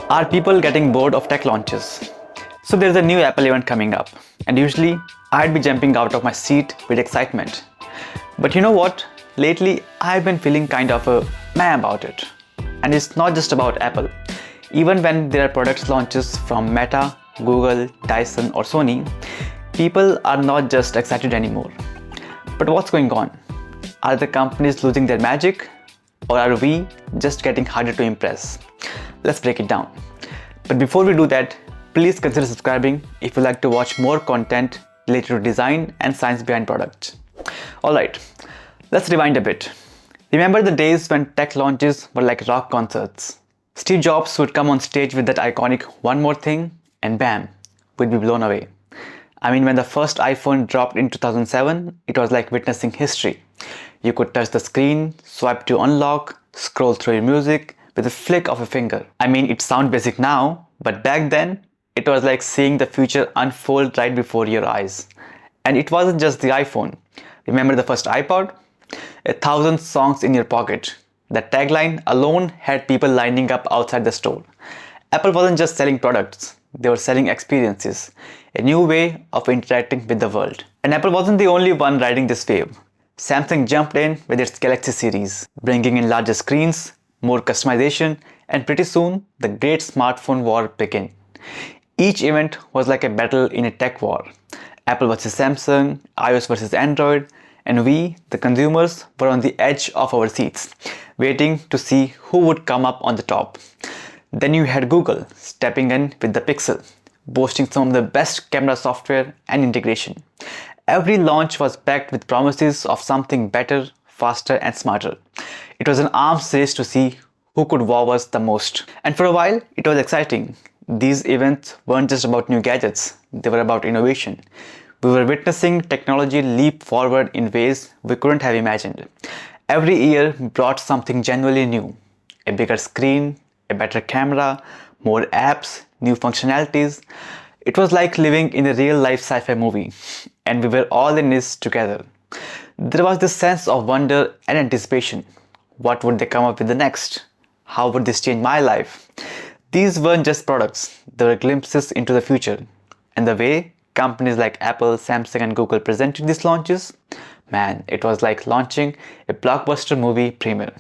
Are people getting bored of tech launches? So there's a new Apple event coming up, and usually I'd be jumping out of my seat with excitement. But you know what? Lately I've been feeling kind of a meh about it. And it's not just about Apple. Even when there are product launches from Meta, Google, Dyson or Sony, people are not just excited anymore. But what's going on? Are the companies losing their magic? Or are we just getting harder to impress? Let's break it down. But before we do that, please consider subscribing if you like to watch more content related to design and science behind products. Alright, let's rewind a bit. Remember the days when tech launches were like rock concerts? Steve Jobs would come on stage with that iconic "one more thing" and bam, we'd be blown away. I mean, when the first iPhone dropped in 2007, it was like witnessing history. You could touch the screen, swipe to unlock, scroll through your music with a flick of a finger. I mean, it sounds basic now, but back then, it was like seeing the future unfold right before your eyes. And it wasn't just the iPhone. Remember the first iPod? 1,000 songs in your pocket. That tagline alone had people lining up outside the store. Apple wasn't just selling products, they were selling experiences, a new way of interacting with the world. And Apple wasn't the only one riding this wave. Samsung jumped in with its Galaxy series, bringing in larger screens, more customization, and pretty soon the great smartphone war began. Each event was like a battle in a tech war. Apple versus Samsung, iOS versus Android, and we, the consumers, were on the edge of our seats, waiting to see who would come up on the top. Then you had Google stepping in with the Pixel, boasting some of the best camera software and integration. Every launch was packed with promises of something better, faster and smarter. It was an arms race to see who could wow us the most. And for a while, it was exciting. These events weren't just about new gadgets, they were about innovation. We were witnessing technology leap forward in ways we couldn't have imagined. Every year brought something genuinely new. A bigger screen, a better camera, more apps, new functionalities. It was like living in a real-life sci-fi movie, and we were all in this together. There was this sense of wonder and anticipation. What would they come up with the next? How would this change my life? These weren't just products, they were glimpses into the future. And the way companies like Apple, Samsung and Google presented these launches, man, it was like launching a blockbuster movie premiere.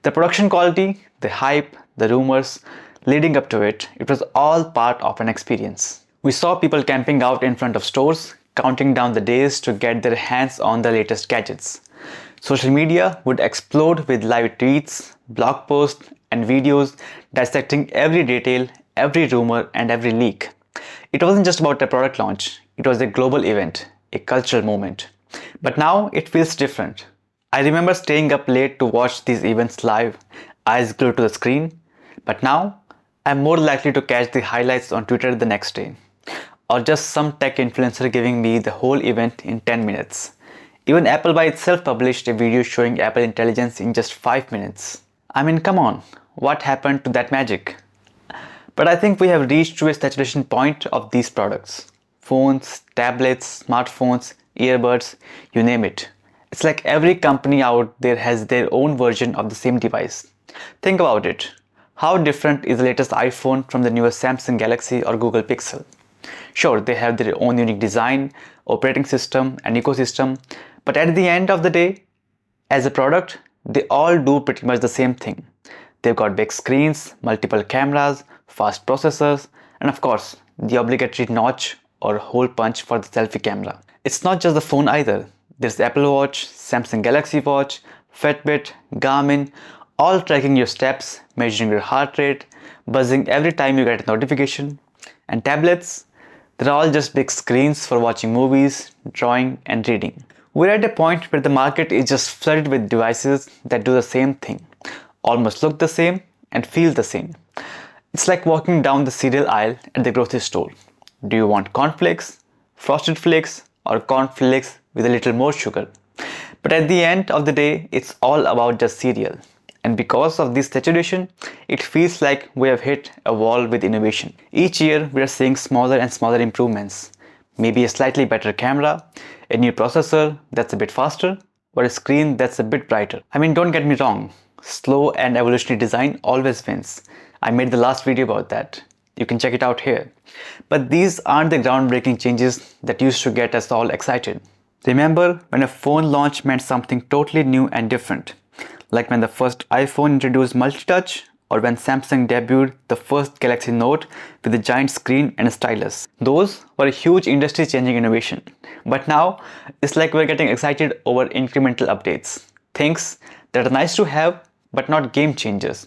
The production quality, the hype, the rumors leading up to it, it was all part of an experience. We saw people camping out in front of stores, counting down the days to get their hands on the latest gadgets. Social media would explode with live tweets, blog posts, and videos dissecting every detail, every rumor, and every leak. It wasn't just about a product launch, it was a global event, a cultural moment. But now it feels different. I remember staying up late to watch these events live, eyes glued to the screen. But now, I'm more likely to catch the highlights on Twitter the next day. Or just some tech influencer giving me the whole event in 10 minutes. Even Apple by itself published a video showing Apple Intelligence in just 5 minutes. I mean, come on, what happened to that magic? But I think we have reached to a saturation point of these products. Phones, tablets, smartphones, earbuds, you name it. It's like every company out there has their own version of the same device. Think about it. How different is the latest iPhone from the newest Samsung Galaxy or Google Pixel? Sure, they have their own unique design, operating system and ecosystem, but at the end of the day, as a product, they all do pretty much the same thing. They've got big screens, multiple cameras, fast processors, and of course, the obligatory notch or hole punch for the selfie camera. It's not just the phone either. There's Apple Watch, Samsung Galaxy Watch, Fitbit, Garmin, all tracking your steps, measuring your heart rate, buzzing every time you get a notification. And tablets, they're all just big screens for watching movies, drawing and reading. We're at a point where the market is just flooded with devices that do the same thing, almost look the same and feel the same. It's like walking down the cereal aisle at the grocery store. Do you want cornflakes, frosted flakes or cornflakes with a little more sugar? But at the end of the day, it's all about just cereal. And because of this saturation, it feels like we have hit a wall with innovation. Each year, we are seeing smaller and smaller improvements. Maybe a slightly better camera, a new processor that's a bit faster, or a screen that's a bit brighter. I mean, don't get me wrong, slow and evolutionary design always wins. I made the last video about that. You can check it out here. But these aren't the groundbreaking changes that used to get us all excited. Remember when a phone launch meant something totally new and different? Like when the first iPhone introduced multi-touch, or when Samsung debuted the first Galaxy Note with a giant screen and a stylus. Those were a huge industry-changing innovation. But now, it's like we're getting excited over incremental updates. Things that are nice to have, but not game changers.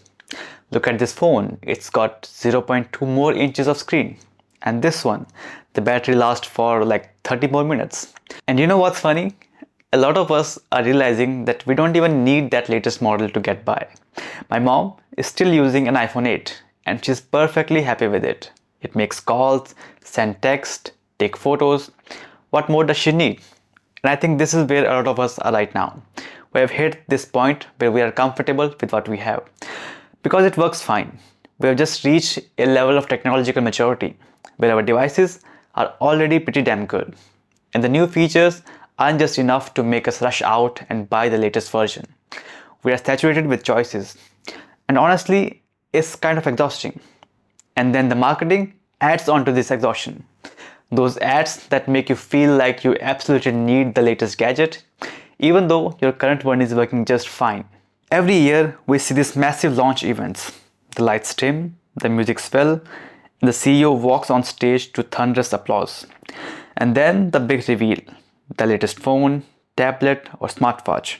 Look at this phone, it's got 0.2 more inches of screen. And this one, the battery lasts for like 30 more minutes. And you know what's funny? A lot of us are realizing that we don't even need that latest model to get by. My mom is still using an iPhone 8 and she's perfectly happy with it. It makes calls, send text, take photos. What more does she need? And I think this is where a lot of us are right now. We have hit this point where we are comfortable with what we have. Because it works fine. We have just reached a level of technological maturity where our devices are already pretty damn good. And the new features aren't just enough to make us rush out and buy the latest version. We are saturated with choices. And honestly, it's kind of exhausting. And then the marketing adds on to this exhaustion. Those ads that make you feel like you absolutely need the latest gadget, even though your current one is working just fine. Every year, we see these massive launch events. The lights dim, the music swell, and the CEO walks on stage to thunderous applause. And then the big reveal. The latest phone, tablet, or smartwatch.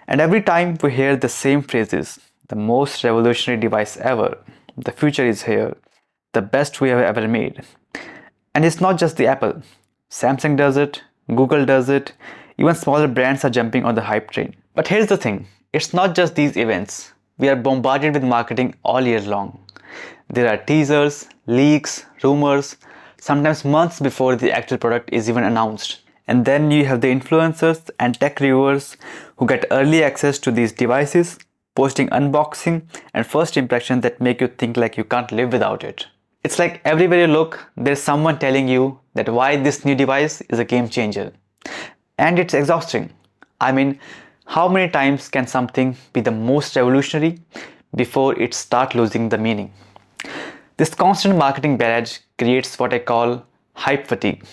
And every time we hear the same phrases, the most revolutionary device ever, the future is here, the best we have ever made. And it's not just the Apple. Samsung does it, Google does it, even smaller brands are jumping on the hype train. But here's the thing, it's not just these events. We are bombarded with marketing all year long. There are teasers, leaks, rumors, sometimes months before the actual product is even announced. And then you have the influencers and tech reviewers who get early access to these devices, posting unboxing and first impressions that make you think like you can't live without it. It's like everywhere you look, there's someone telling you that why this new device is a game changer. And it's exhausting. I mean, how many times can something be the most revolutionary before it starts losing the meaning? This constant marketing barrage creates what I call hype fatigue.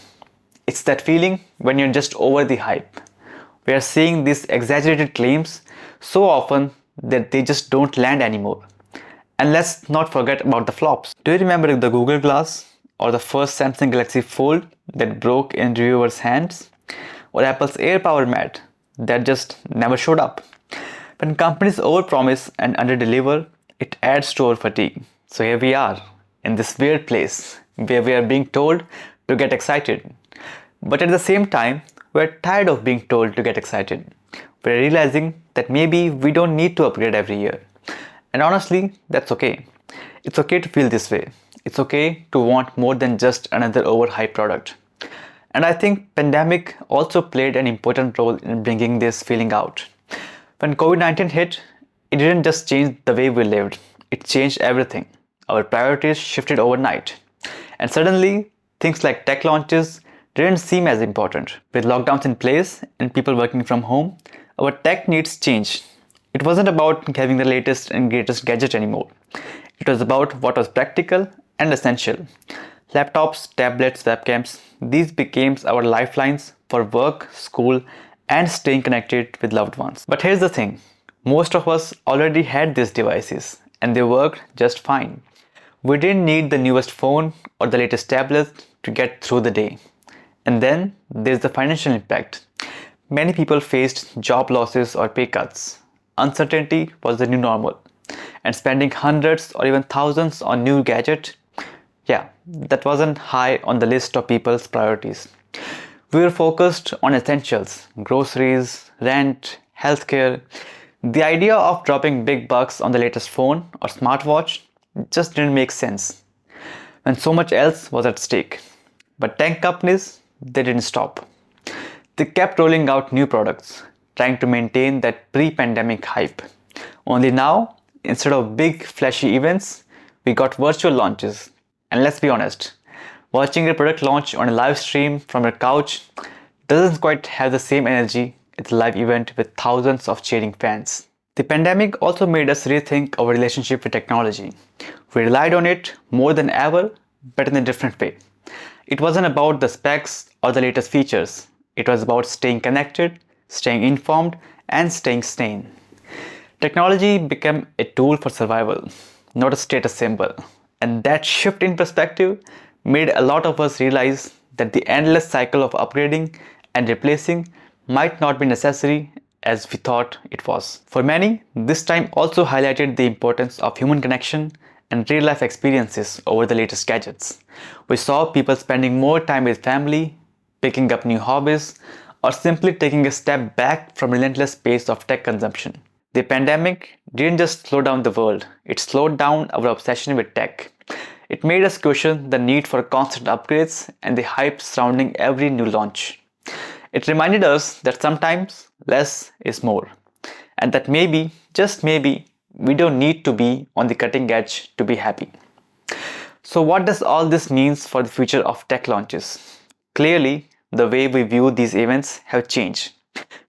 It's that feeling when you're just over the hype. We are seeing these exaggerated claims so often that they just don't land anymore. And let's not forget about the flops. Do you remember the Google Glass or the first Samsung Galaxy Fold that broke in reviewers' hands? Or Apple's Air Power Mat that just never showed up? When companies overpromise and underdeliver, it adds to our fatigue. So here we are in this weird place where we are being told to get excited. But at the same time, we're tired of being told to get excited. We're realizing that maybe we don't need to upgrade every year. And honestly, that's okay. It's okay to feel this way. It's okay to want more than just another overhyped product. And I think pandemic also played an important role in bringing this feeling out. When COVID-19 hit, it didn't just change the way we lived. It changed everything. Our priorities shifted overnight. And suddenly, things like tech launches didn't seem as important. With lockdowns in place and people working from home, our tech needs changed. It wasn't about having the latest and greatest gadget anymore. It was about what was practical and essential. Laptops, tablets, webcams, these became our lifelines for work, school, and staying connected with loved ones. But here's the thing, most of us already had these devices and they worked just fine. We didn't need the newest phone or the latest tablet to get through the day. And then there's the financial impact. Many people faced job losses or pay cuts. Uncertainty was the new normal. And spending hundreds or even thousands on new gadgets, that wasn't high on the list of people's priorities. We were focused on essentials, groceries, rent, healthcare. The idea of dropping big bucks on the latest phone or smartwatch just didn't make sense when so much else was at stake. But tech companies, they didn't stop. They kept rolling out new products, trying to maintain that pre-pandemic hype. Only now, instead of big flashy events, we got virtual launches. And let's be honest, watching a product launch on a live stream from your couch doesn't quite have the same energy as a live event with thousands of cheering fans. The pandemic also made us rethink our relationship with technology. We relied on it more than ever, but in a different way. It wasn't about the specs or the latest features. It was about staying connected, staying informed, and staying sane. Technology became a tool for survival, not a status symbol. And that shift in perspective made a lot of us realize that the endless cycle of upgrading and replacing might not be necessary as we thought it was. For many, this time also highlighted the importance of human connection and real life experiences over the latest gadgets. We saw people spending more time with family, picking up new hobbies, or simply taking a step back from relentless pace of tech consumption. The pandemic didn't just slow down the world, it slowed down our obsession with tech. It made us question the need for constant upgrades and the hype surrounding every new launch. It reminded us that sometimes less is more, and that maybe, just maybe, we don't need to be on the cutting edge to be happy. So, what does all this mean for the future of tech launches? Clearly, the way we view these events have changed.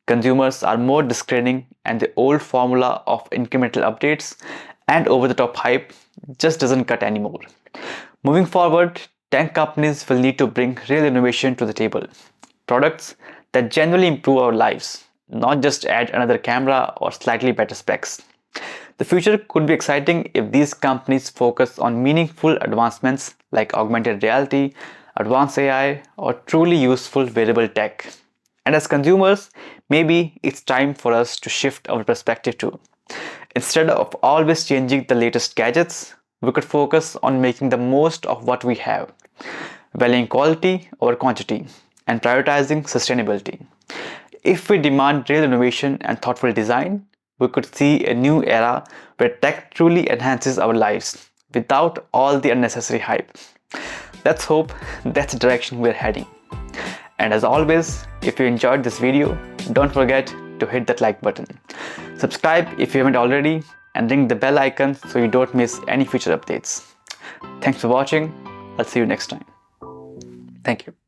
Consumers are more discerning, and the old formula of incremental updates and over-the-top hype just doesn't cut anymore. Moving forward, tech companies will need to bring real innovation to the table. Products that genuinely improve our lives, not just add another camera or slightly better specs. The future could be exciting if these companies focus on meaningful advancements like augmented reality, advanced AI, or truly useful wearable tech. And as consumers, maybe it's time for us to shift our perspective too. Instead of always changing the latest gadgets, we could focus on making the most of what we have, valuing quality over quantity, and prioritizing sustainability. If we demand real innovation and thoughtful design, we could see a new era where tech truly enhances our lives without all the unnecessary hype. Let's hope that's the direction we're heading. And as always, if you enjoyed this video, don't forget to hit that like button. Subscribe if you haven't already, and ring the bell icon so you don't miss any future updates. Thanks for watching. I'll see you next time. Thank you.